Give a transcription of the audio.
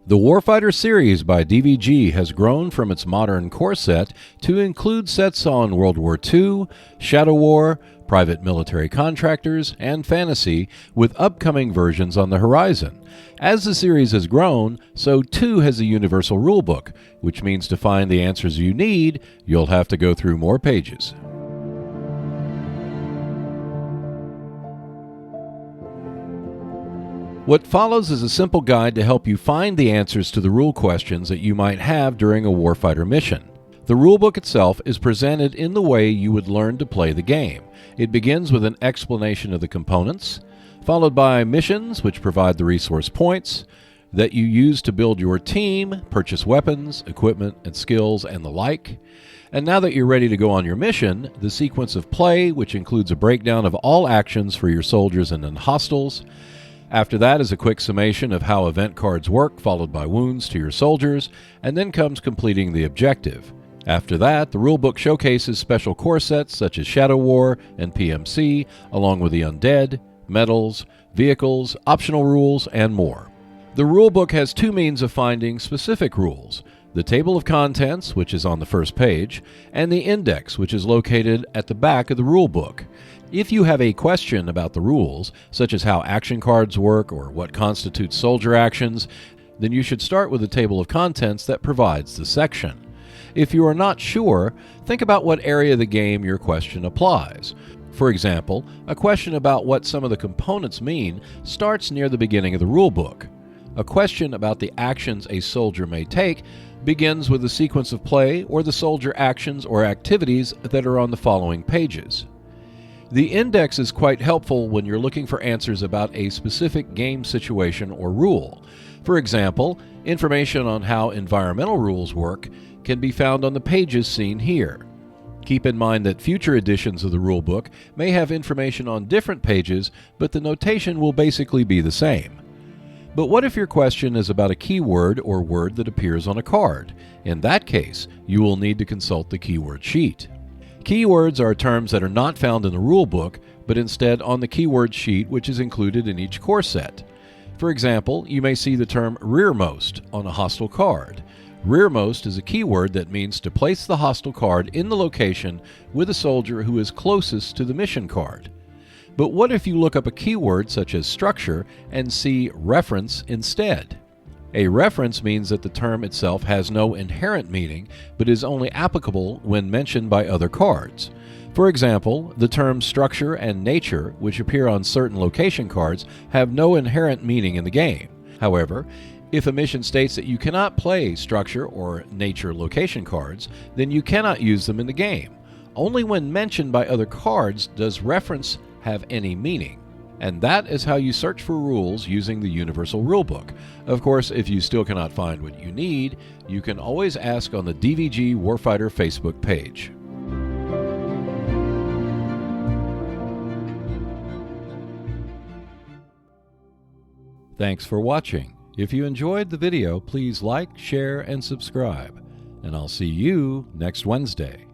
The Warfighter series by DVG has grown from its modern core set to include sets on World War II, Shadow War, private military contractors, and fantasy, with upcoming versions on the horizon. As the series has grown, so too has the Universal Rulebook, which means to find the answers you need, you'll have to go through more pages. What follows is a simple guide to help you find the answers to the rule questions that you might have during a warfighter mission. The rulebook itself is presented in the way you would learn to play the game. It begins with an explanation of the components, followed by missions, which provide the resource points that you use to build your team, purchase weapons, equipment, and skills, and the like. And now that you're ready to go on your mission, the sequence of play, which includes a breakdown of all actions for your soldiers and hostiles. After that is a quick summation of how event cards work, followed by wounds to your soldiers, and then comes completing the objective. After that, the rulebook showcases special core sets such as Shadow War and PMC, along with the undead, medals, vehicles, optional rules, and more. The rulebook has two means of finding specific rules: the table of contents, which is on the first page, and the index, which is located at the back of the rulebook. If you have a question about the rules, such as how action cards work or what constitutes soldier actions, then you should start with the table of contents that provides the section. If you are not sure, think about what area of the game your question applies. For example, a question about what some of the components mean starts near the beginning of the rulebook. A question about the actions a soldier may take begins with the sequence of play or the soldier actions or activities that are on the following pages. The index is quite helpful when you're looking for answers about a specific game situation or rule. For example, information on how environmental rules work can be found on the pages seen here. Keep in mind that future editions of the rulebook may have information on different pages, but the notation will basically be the same. But what if your question is about a keyword or word that appears on a card? In that case, you will need to consult the keyword sheet. Keywords are terms that are not found in the rulebook, but instead on the keyword sheet, which is included in each core set. For example, you may see the term rearmost on a hostile card. Rearmost is a keyword that means to place the hostile card in the location with a soldier who is closest to the mission card. But what if you look up a keyword such as structure and see reference instead? A reference means that the term itself has no inherent meaning, but is only applicable when mentioned by other cards. For example, the terms structure and nature, which appear on certain location cards, have no inherent meaning in the game. However, if a mission states that you cannot play structure or nature location cards, then you cannot use them in the game. Only when mentioned by other cards does reference have any meaning. And that is how you search for rules using the Universal Rulebook. Of course, if you still cannot find what you need, you can always ask on the DVG Warfighter Facebook page. Thanks for watching. If you enjoyed the video, please like, share, and subscribe. And I'll see you next Wednesday.